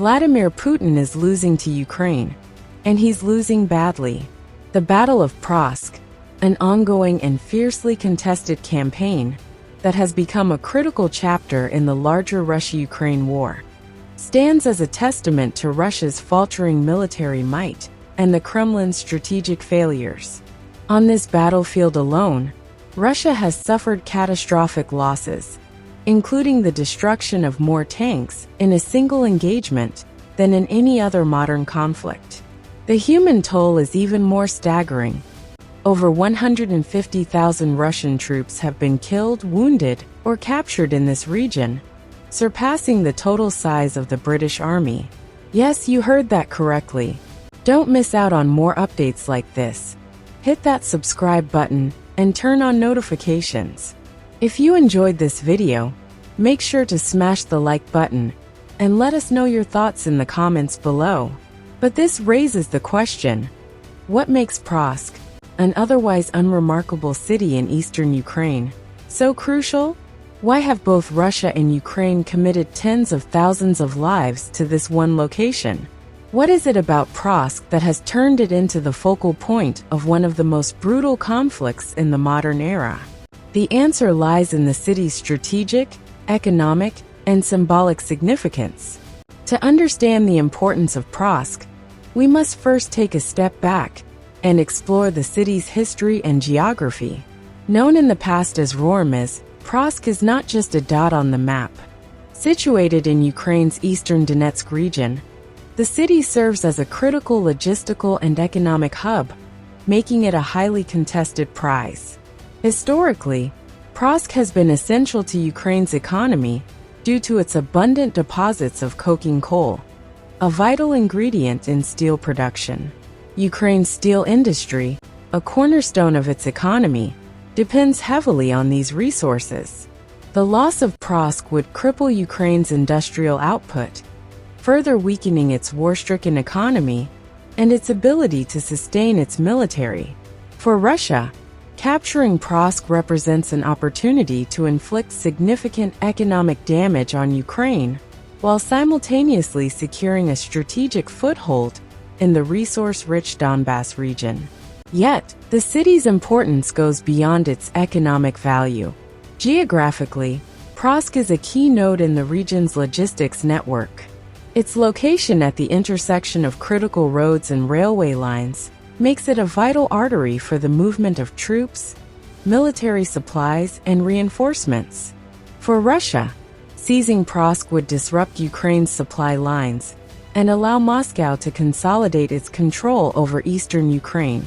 Vladimir Putin is losing to Ukraine, and he's losing badly. The Battle of Kursk, an ongoing and fiercely contested campaign that has become a critical chapter in the larger Russia-Ukraine war, stands as a testament to Russia's faltering military might and the Kremlin's strategic failures. On this battlefield alone, Russia has suffered catastrophic losses, including the destruction of more tanks in a single engagement than in any other modern conflict. The human toll is even more staggering. Over 150,000 Russian troops have been killed, wounded, or captured in this region, surpassing the total size of the British Army. Yes, you heard that correctly. Don't miss out on more updates like this. Hit that subscribe button and turn on notifications. If you enjoyed this video, make sure to smash the like button and let us know your thoughts in the comments below. But this raises the question, what makes Kursk, an otherwise unremarkable city in eastern Ukraine, so crucial? Why have both Russia and Ukraine committed tens of thousands of lives to this one location? What is it about Kursk that has turned it into the focal point of one of the most brutal conflicts in the modern era? The answer lies in the city's strategic, economic, and symbolic significance. To understand the importance of Kursk, we must first take a step back and explore the city's history and geography. Known in the past as Rormiz, Kursk is not just a dot on the map. Situated in Ukraine's eastern Donetsk region, the city serves as a critical logistical and economic hub, making it a highly contested prize. Historically, Kursk has been essential to Ukraine's economy due to its abundant deposits of coking coal, a vital ingredient in steel production. Ukraine's steel industry, a cornerstone of its economy, depends heavily on these resources. The loss of Kursk would cripple Ukraine's industrial output, further weakening its war-stricken economy and its ability to sustain its military. For Russia, capturing Kursk represents an opportunity to inflict significant economic damage on Ukraine, while simultaneously securing a strategic foothold in the resource-rich Donbas region. Yet, the city's importance goes beyond its economic value. Geographically, Kursk is a key node in the region's logistics network. Its location at the intersection of critical roads and railway lines makes it a vital artery for the movement of troops, military supplies, and reinforcements. For Russia, seizing Kursk would disrupt Ukraine's supply lines and allow Moscow to consolidate its control over eastern Ukraine.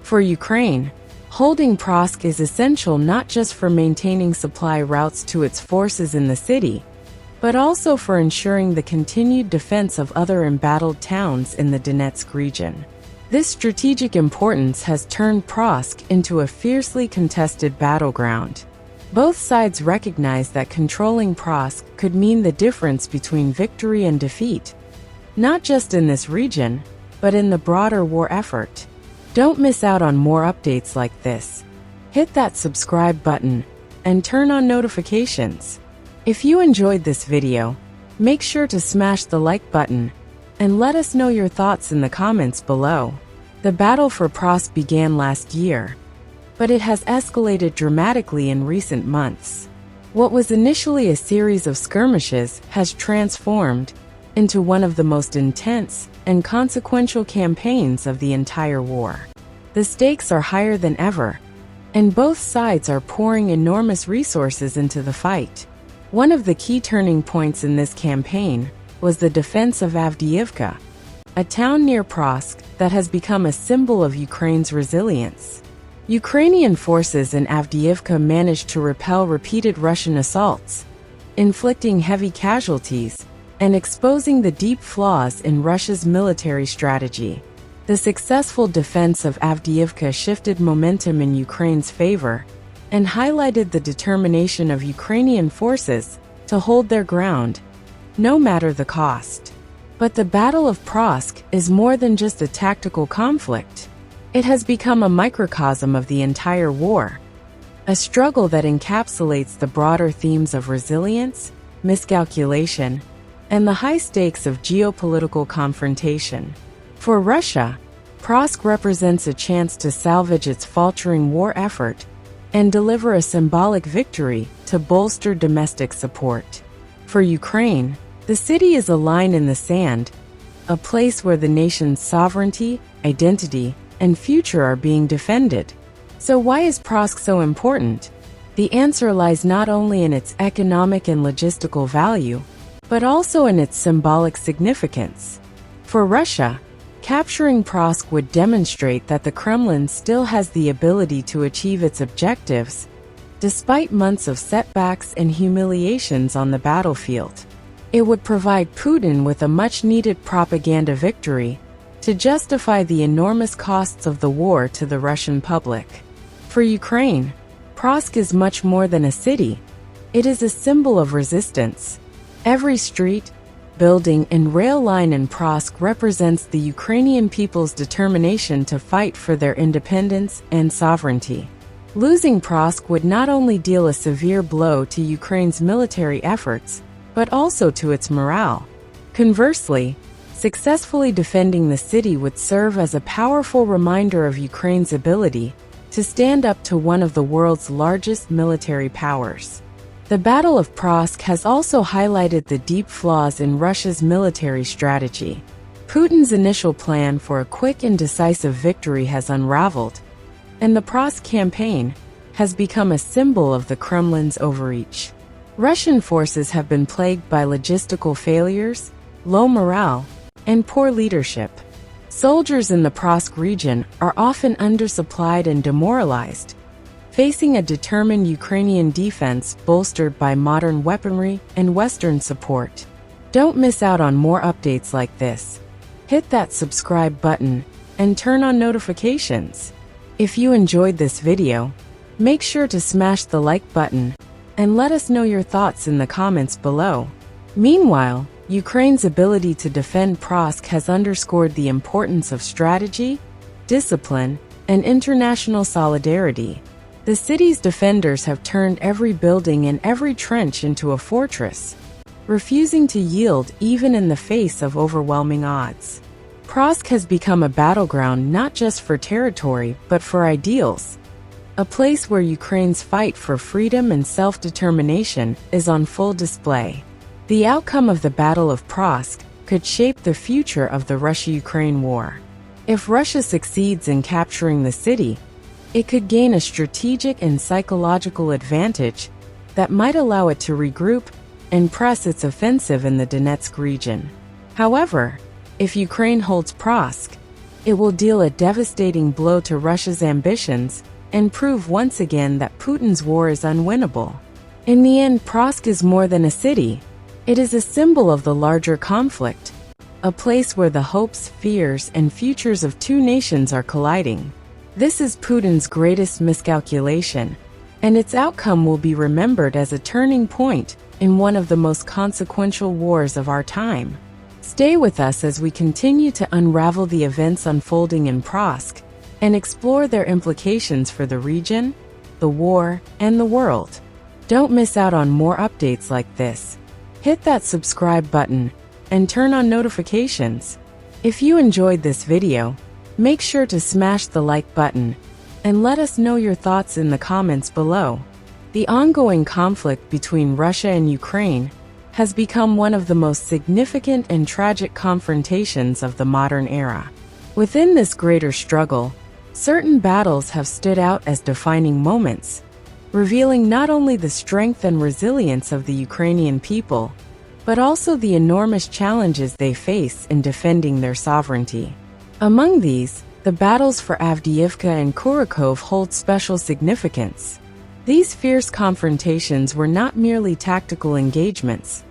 For Ukraine, holding Kursk is essential not just for maintaining supply routes to its forces in the city, but also for ensuring the continued defense of other embattled towns in the Donetsk region. This strategic importance has turned Kursk into a fiercely contested battleground. Both sides recognize that controlling Kursk could mean the difference between victory and defeat, not just in this region, but in the broader war effort. Don't miss out on more updates like this. Hit that subscribe button and turn on notifications. If you enjoyed this video, make sure to smash the like button and let us know your thoughts in the comments below. The battle for Kursk began last year, but it has escalated dramatically in recent months. What was initially a series of skirmishes has transformed into one of the most intense and consequential campaigns of the entire war. The stakes are higher than ever, and both sides are pouring enormous resources into the fight. One of the key turning points in this campaign was the defense of Avdiivka, a town near Kursk that has become a symbol of Ukraine's resilience. Ukrainian forces in Avdiivka managed to repel repeated Russian assaults, inflicting heavy casualties and exposing the deep flaws in Russia's military strategy. The successful defense of Avdiivka shifted momentum in Ukraine's favor and highlighted the determination of Ukrainian forces to hold their ground, no matter the cost. But the Battle of Kursk is more than just a tactical conflict. It has become a microcosm of the entire war, a struggle that encapsulates the broader themes of resilience, miscalculation, and the high stakes of geopolitical confrontation. For Russia, Prask represents a chance to salvage its faltering war effort and deliver a symbolic victory to bolster domestic support. For Ukraine, the city is a line in the sand, a place where the nation's sovereignty, identity, and future are being defended. So why is Prask so important? The answer lies not only in its economic and logistical value, but also in its symbolic significance. For Russia, capturing Prask would demonstrate that the Kremlin still has the ability to achieve its objectives, despite months of setbacks and humiliations on the battlefield. It would provide Putin with a much-needed propaganda victory to justify the enormous costs of the war to the Russian public. For Ukraine, Prask is much more than a city. It is a symbol of resistance. Every street, building, and rail line in Prask represents the Ukrainian people's determination to fight for their independence and sovereignty. Losing Prask would not only deal a severe blow to Ukraine's military efforts, but also to its morale. Conversely, successfully defending the city would serve as a powerful reminder of Ukraine's ability to stand up to one of the world's largest military powers. The Battle of Prask has also highlighted the deep flaws in Russia's military strategy. Putin's initial plan for a quick and decisive victory has unraveled, and the Prask campaign has become a symbol of the Kremlin's overreach. Russian forces have been plagued by logistical failures, low morale, and poor leadership. Soldiers in the Prask region are often undersupplied and demoralized, facing a determined Ukrainian defense bolstered by modern weaponry and Western support. Don't miss out on more updates like this. Hit that subscribe button and turn on notifications. If you enjoyed this video, make sure to smash the like button and let us know your thoughts in the comments below. Meanwhile, Ukraine's ability to defend Prask has underscored the importance of strategy, discipline, and international solidarity. The city's defenders have turned every building and every trench into a fortress, refusing to yield even in the face of overwhelming odds. Prask has become a battleground not just for territory, but for ideals. A place where Ukraine's fight for freedom and self-determination is on full display. The outcome of the Battle of Prask could shape the future of the Russia-Ukraine war. If Russia succeeds in capturing the city, it could gain a strategic and psychological advantage that might allow it to regroup and press its offensive in the Donetsk region. However, if Ukraine holds Prask, it will deal a devastating blow to Russia's ambitions and prove once again that Putin's war is unwinnable. In the end, Prask is more than a city. It is a symbol of the larger conflict, a place where the hopes, fears, and futures of two nations are colliding. This is Putin's greatest miscalculation, and its outcome will be remembered as a turning point in one of the most consequential wars of our time. Stay with us as we continue to unravel the events unfolding in Prask and explore their implications for the region, the war, and the world. Don't miss out on more updates like this. Hit that subscribe button and turn on notifications. If you enjoyed this video, make sure to smash the like button and let us know your thoughts in the comments below. The ongoing conflict between Russia and Ukraine has become one of the most significant and tragic confrontations of the modern era. Within this greater struggle, certain battles have stood out as defining moments, revealing not only the strength and resilience of the Ukrainian people, but also the enormous challenges they face in defending their sovereignty. Among these, the battles for Avdiivka and Kurakhove hold special significance. These fierce confrontations were not merely tactical engagements.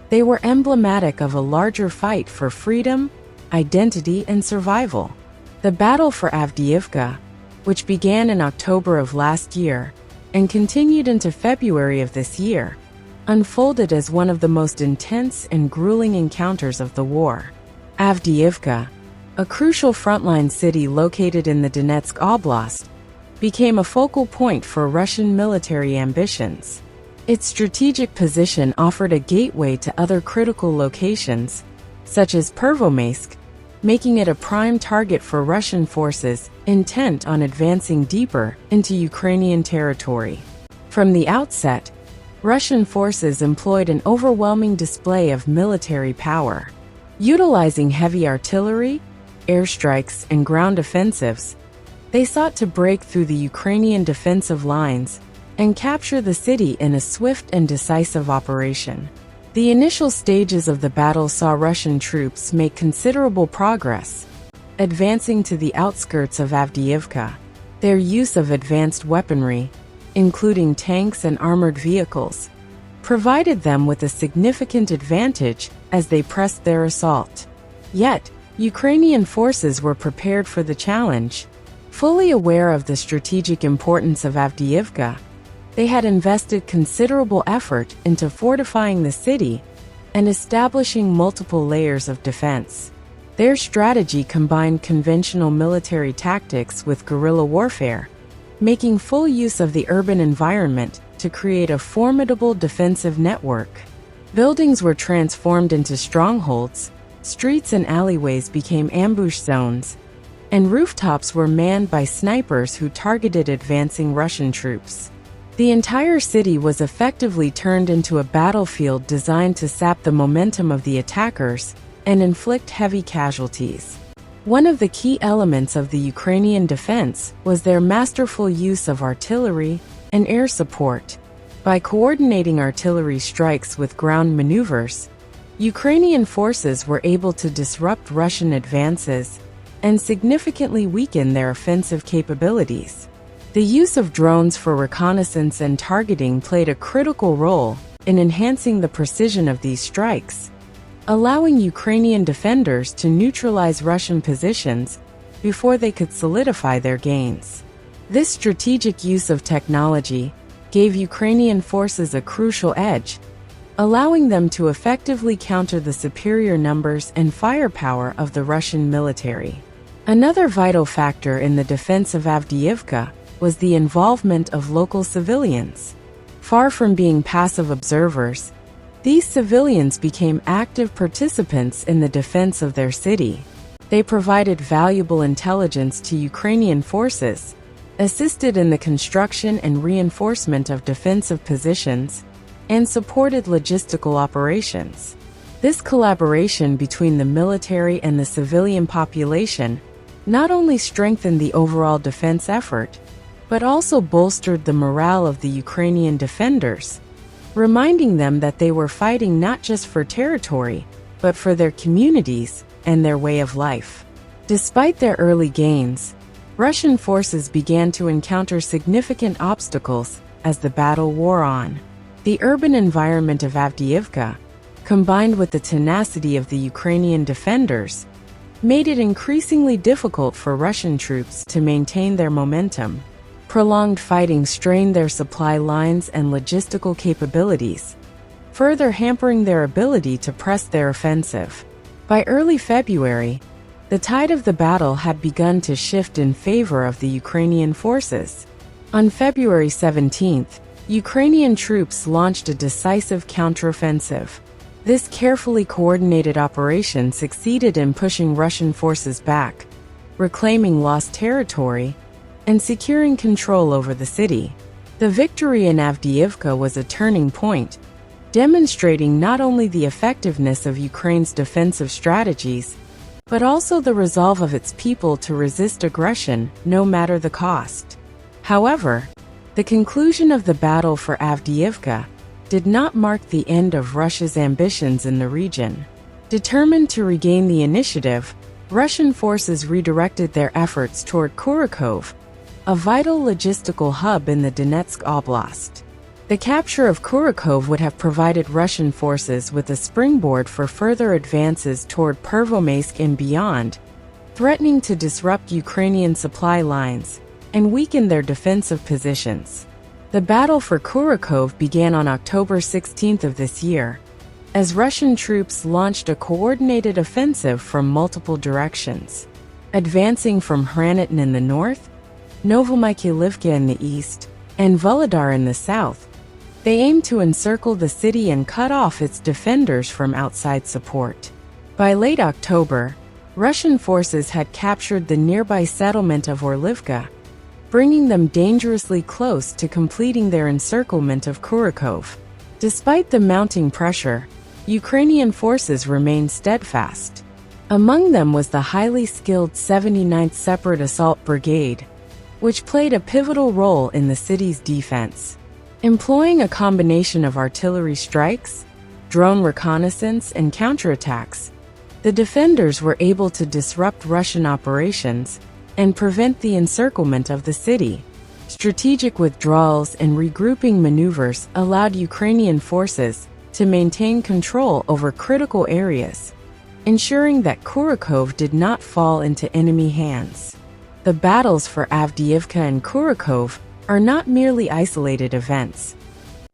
They were emblematic of a larger fight for freedom, identity, and survival. The battle for Avdiivka, which began in October of last year and continued into February of this year, unfolded as one of the most intense and grueling encounters of the war. Avdiivka, a crucial frontline city located in the Donetsk Oblast, became a focal point for Russian military ambitions. Its strategic position offered a gateway to other critical locations, such as Pervomaisk, making it a prime target for Russian forces intent on advancing deeper into Ukrainian territory. From the outset, Russian forces employed an overwhelming display of military power. Utilizing heavy artillery, airstrikes, and ground offensives, they sought to break through the Ukrainian defensive lines and capture the city in a swift and decisive operation. The initial stages of the battle saw Russian troops make considerable progress, advancing to the outskirts of Avdiivka. Their use of advanced weaponry, including tanks and armored vehicles, provided them with a significant advantage as they pressed their assault. Yet, Ukrainian forces were prepared for the challenge. Fully aware of the strategic importance of Avdiivka, they had invested considerable effort into fortifying the city and establishing multiple layers of defense. Their strategy combined conventional military tactics with guerrilla warfare, making full use of the urban environment to create a formidable defensive network. Buildings were transformed into strongholds, streets and alleyways became ambush zones, and rooftops were manned by snipers who targeted advancing Russian troops. The entire city was effectively turned into a battlefield designed to sap the momentum of the attackers and inflict heavy casualties. One of the key elements of the Ukrainian defense was their masterful use of artillery and air support. By coordinating artillery strikes with ground maneuvers, Ukrainian forces were able to disrupt Russian advances and significantly weaken their offensive capabilities. The use of drones for reconnaissance and targeting played a critical role in enhancing the precision of these strikes, allowing Ukrainian defenders to neutralize Russian positions before they could solidify their gains. This strategic use of technology gave Ukrainian forces a crucial edge, allowing them to effectively counter the superior numbers and firepower of the Russian military. Another vital factor in the defense of Avdiivka was the involvement of local civilians. Far from being passive observers, these civilians became active participants in the defense of their city. They provided valuable intelligence to Ukrainian forces, assisted in the construction and reinforcement of defensive positions, and supported logistical operations. This collaboration between the military and the civilian population not only strengthened the overall defense effort, but also bolstered the morale of the Ukrainian defenders, reminding them that they were fighting not just for territory, but for their communities and their way of life. Despite their early gains, Russian forces began to encounter significant obstacles as the battle wore on. The urban environment of Avdiivka, combined with the tenacity of the Ukrainian defenders, made it increasingly difficult for Russian troops to maintain their momentum. Prolonged fighting strained their supply lines and logistical capabilities, further hampering their ability to press their offensive. By early February, the tide of the battle had begun to shift in favor of the Ukrainian forces. On February 17th, Ukrainian troops launched a decisive counteroffensive. This carefully coordinated operation succeeded in pushing Russian forces back, reclaiming lost territory, and securing control over the city. The victory in Avdiivka was a turning point, demonstrating not only the effectiveness of Ukraine's defensive strategies, but also the resolve of its people to resist aggression, no matter the cost. However, the conclusion of the battle for Avdiivka did not mark the end of Russia's ambitions in the region. Determined to regain the initiative, Russian forces redirected their efforts toward Kurakov, a vital logistical hub in the Donetsk Oblast. The capture of Kurakov would have provided Russian forces with a springboard for further advances toward Pervomaisk and beyond, threatening to disrupt Ukrainian supply lines and weaken their defensive positions. The battle for Kurakov began on October 16th of this year, as Russian troops launched a coordinated offensive from multiple directions. Advancing from Hranityn in the north, Novomykhailivka in the east, and Vuhledar in the south, They aimed to encircle the city and cut off its defenders from outside support. By late October, Russian forces had captured the nearby settlement of Orlivka, bringing them dangerously close to completing their encirclement of Kurakhove. Despite the mounting pressure, Ukrainian forces remained steadfast. Among them was the highly skilled 79th Separate Assault Brigade, which played a pivotal role in the city's defense. Employing a combination of artillery strikes, drone reconnaissance, and counterattacks, the defenders were able to disrupt Russian operations and prevent the encirclement of the city. Strategic withdrawals and regrouping maneuvers allowed Ukrainian forces to maintain control over critical areas, ensuring that Kurakhove did not fall into enemy hands. The battles for Avdiivka and Kurakhove are not merely isolated events.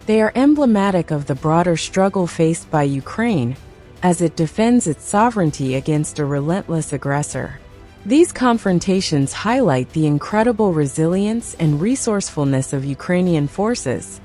They are emblematic of the broader struggle faced by Ukraine as it defends its sovereignty against a relentless aggressor. These confrontations highlight the incredible resilience and resourcefulness of Ukrainian forces,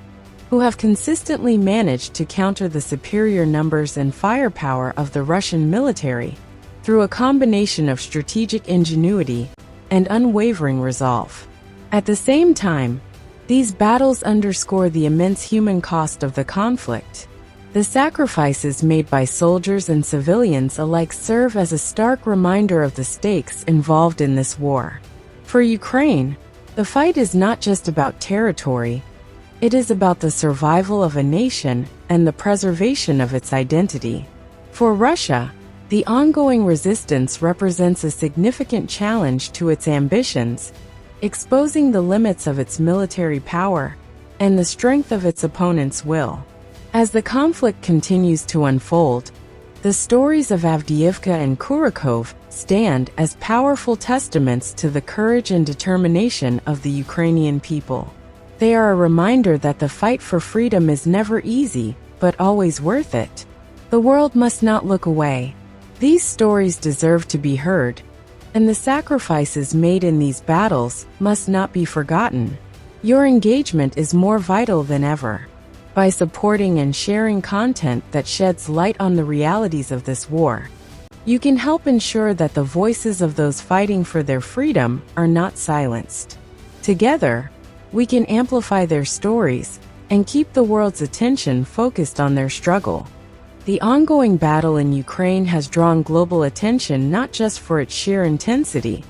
who have consistently managed to counter the superior numbers and firepower of the Russian military through a combination of strategic ingenuity and unwavering resolve. At the same time, these battles underscore the immense human cost of the conflict. The sacrifices made by soldiers and civilians alike serve as a stark reminder of the stakes involved in this war. For Ukraine, the fight is not just about territory, it is about the survival of a nation and the preservation of its identity. For Russia, the ongoing resistance represents a significant challenge to its ambitions, exposing the limits of its military power and the strength of its opponent's will. As the conflict continues to unfold, the stories of Avdiivka and Kurakhove stand as powerful testaments to the courage and determination of the Ukrainian people. They are a reminder that the fight for freedom is never easy, but always worth it. The world must not look away. These stories deserve to be heard, and the sacrifices made in these battles must not be forgotten. Your engagement is more vital than ever. By supporting and sharing content that sheds light on the realities of this war, you can help ensure that the voices of those fighting for their freedom are not silenced. Together, we can amplify their stories and keep the world's attention focused on their struggle. The ongoing battle in Ukraine has drawn global attention not just for its sheer intensity,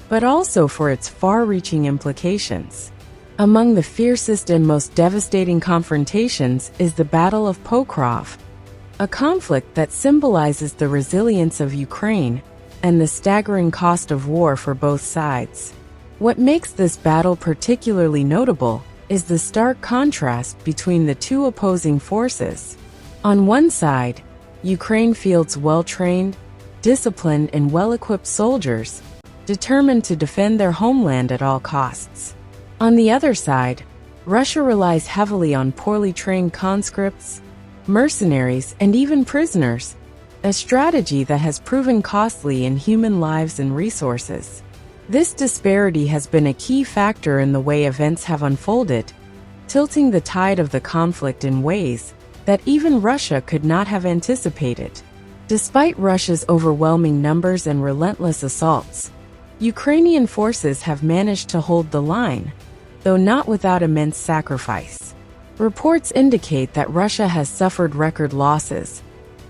but also for its far-reaching implications. Among the fiercest and most devastating confrontations is the Battle of Pokrov, a conflict that symbolizes the resilience of Ukraine and the staggering cost of war for both sides. What makes this battle particularly notable is the stark contrast between the two opposing forces. On one side, Ukraine fields well-trained, disciplined, and well-equipped soldiers, determined to defend their homeland at all costs. On the other side, Russia relies heavily on poorly trained conscripts, mercenaries, and even prisoners, a strategy that has proven costly in human lives and resources. This disparity has been a key factor in the way events have unfolded, tilting the tide of the conflict in ways that even Russia could not have anticipated. Despite Russia's overwhelming numbers and relentless assaults, Ukrainian forces have managed to hold the line, though not without immense sacrifice. Reports indicate that Russia has suffered record losses,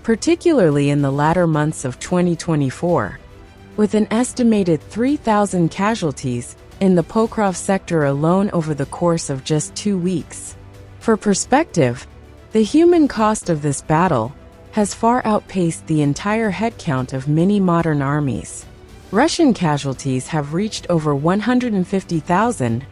particularly in the latter months of 2024, with an estimated 3,000 casualties in the Pokrov sector alone over the course of just 2 weeks. For perspective, the human cost of this battle has far outpaced the entire headcount of many modern armies. Russian casualties have reached over 150,000,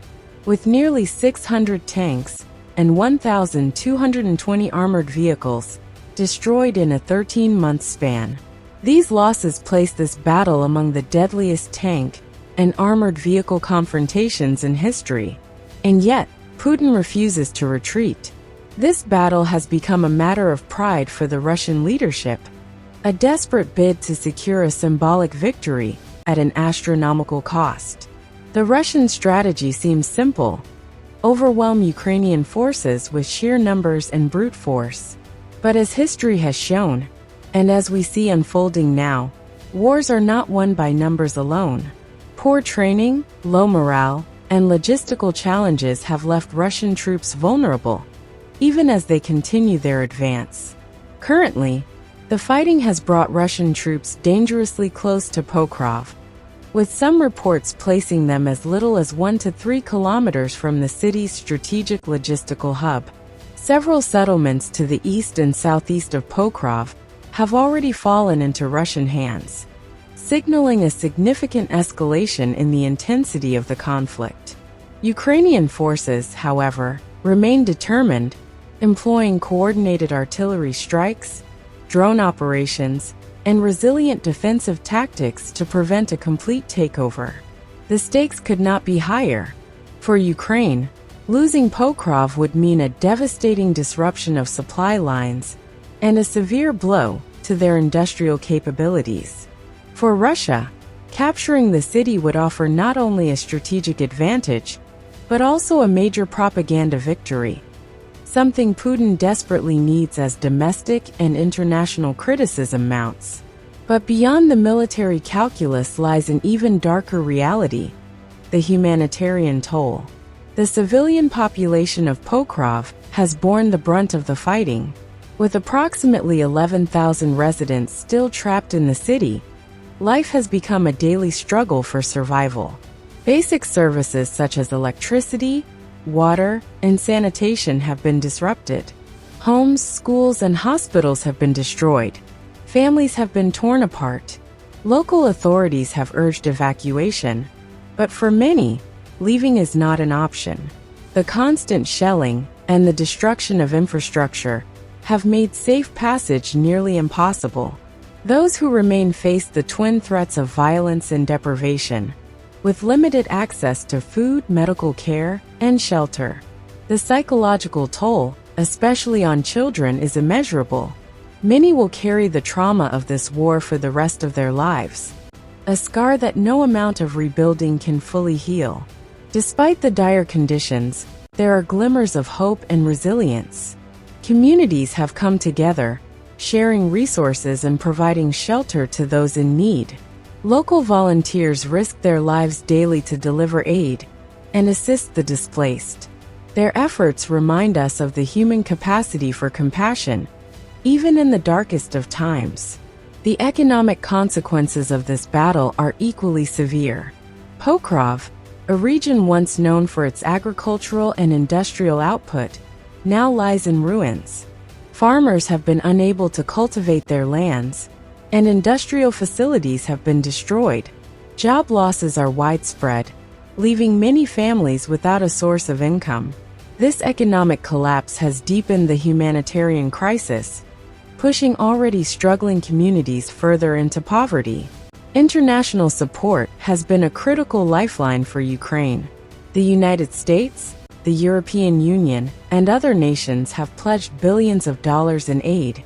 with nearly 600 tanks and 1,220 armored vehicles destroyed in a 13-month span. These losses place this battle among the deadliest tank and armored vehicle confrontations in history. And yet, Putin refuses to retreat. This battle has become a matter of pride for the Russian leadership, a desperate bid to secure a symbolic victory at an astronomical cost. The Russian strategy seems simple: overwhelm Ukrainian forces with sheer numbers and brute force. But as history has shown, and as we see unfolding now, wars are not won by numbers alone. Poor training, low morale, and logistical challenges have left Russian troops vulnerable, even as they continue their advance. Currently, the fighting has brought Russian troops dangerously close to Pokrov, with some reports placing them as little as 1 to 3 kilometers from the city's strategic logistical hub. Several settlements to the east and southeast of Pokrov have already fallen into Russian hands, signaling a significant escalation in the intensity of the conflict. Ukrainian forces, however, remain determined, employing coordinated artillery strikes, drone operations, and resilient defensive tactics to prevent a complete takeover. The stakes could not be higher. For Ukraine, losing Pokrov would mean a devastating disruption of supply lines and a severe blow to their industrial capabilities. For Russia, capturing the city would offer not only a strategic advantage, but also a major propaganda victory, something Putin desperately needs as domestic and international criticism mounts. But beyond the military calculus lies an even darker reality: the humanitarian toll. The civilian population of Pokrov has borne the brunt of the fighting, with approximately 11,000 residents still trapped in the city. Life has become a daily struggle for survival. Basic services such as electricity, water, and sanitation have been disrupted. Homes, schools, and hospitals have been destroyed. Families have been torn apart. Local authorities have urged evacuation, but for many, leaving is not an option. The constant shelling and the destruction of infrastructure have made safe passage nearly impossible. Those who remain face the twin threats of violence and deprivation, with limited access to food, medical care, and shelter. The psychological toll, especially on children, is immeasurable. Many will carry the trauma of this war for the rest of their lives, a scar that no amount of rebuilding can fully heal. Despite the dire conditions, there are glimmers of hope and resilience. Communities have come together, sharing resources and providing shelter to those in need. Local volunteers risk their lives daily to deliver aid and assist the displaced. Their efforts remind us of the human capacity for compassion, even in the darkest of times. The economic consequences of this battle are equally severe. Pokrov, a region once known for its agricultural and industrial output, now lies in ruins. Farmers have been unable to cultivate their lands, and industrial facilities have been destroyed. Job losses are widespread, leaving many families without a source of income. This economic collapse has deepened the humanitarian crisis, pushing already struggling communities further into poverty. International support has been a critical lifeline for Ukraine. The United States, the European Union, and other nations have pledged billions of dollars in aid,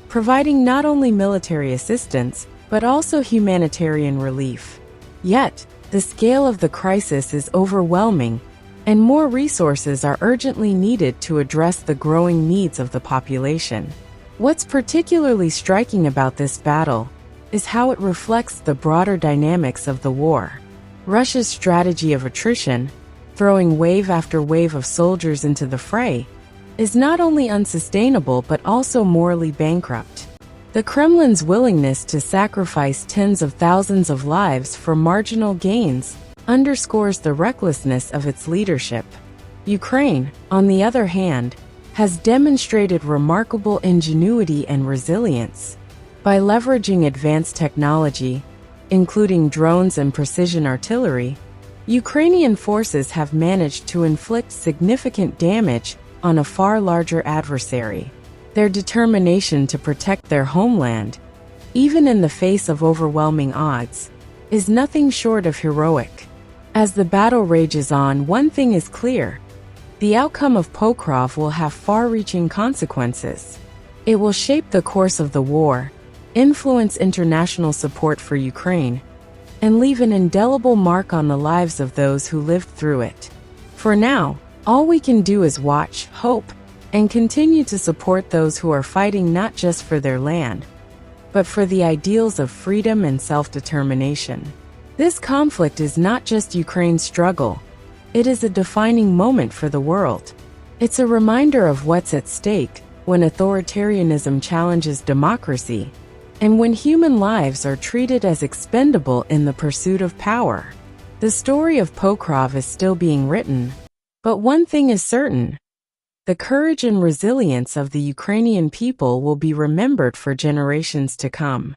providing not only military assistance, but also humanitarian relief. Yet, the scale of the crisis is overwhelming, and more resources are urgently needed to address the growing needs of the population. What's particularly striking about this battle is how it reflects the broader dynamics of the war. Russia's strategy of attrition, throwing wave after wave of soldiers into the fray, is not only unsustainable but also morally bankrupt. The Kremlin's willingness to sacrifice tens of thousands of lives for marginal gains underscores the recklessness of its leadership. Ukraine, on the other hand, has demonstrated remarkable ingenuity and resilience. By leveraging advanced technology, including drones and precision artillery, Ukrainian forces have managed to inflict significant damage on a far larger adversary. Their determination to protect their homeland, even in the face of overwhelming odds, is nothing short of heroic. As the battle rages on, one thing is clear: the outcome of Pokrov will have far-reaching consequences. It will shape the course of the war, influence international support for Ukraine, and leave an indelible mark on the lives of those who lived through it. For now, All we can do is watch, hope, and continue to support those who are fighting not just for their land, but for the ideals of freedom and self-determination. This conflict is not just Ukraine's struggle, it is a defining moment for the world. It's a reminder of what's at stake when authoritarianism challenges democracy, and when human lives are treated as expendable in the pursuit of power. The story of Pokrov is still being written, but one thing is certain: the courage and resilience of the Ukrainian people will be remembered for generations to come.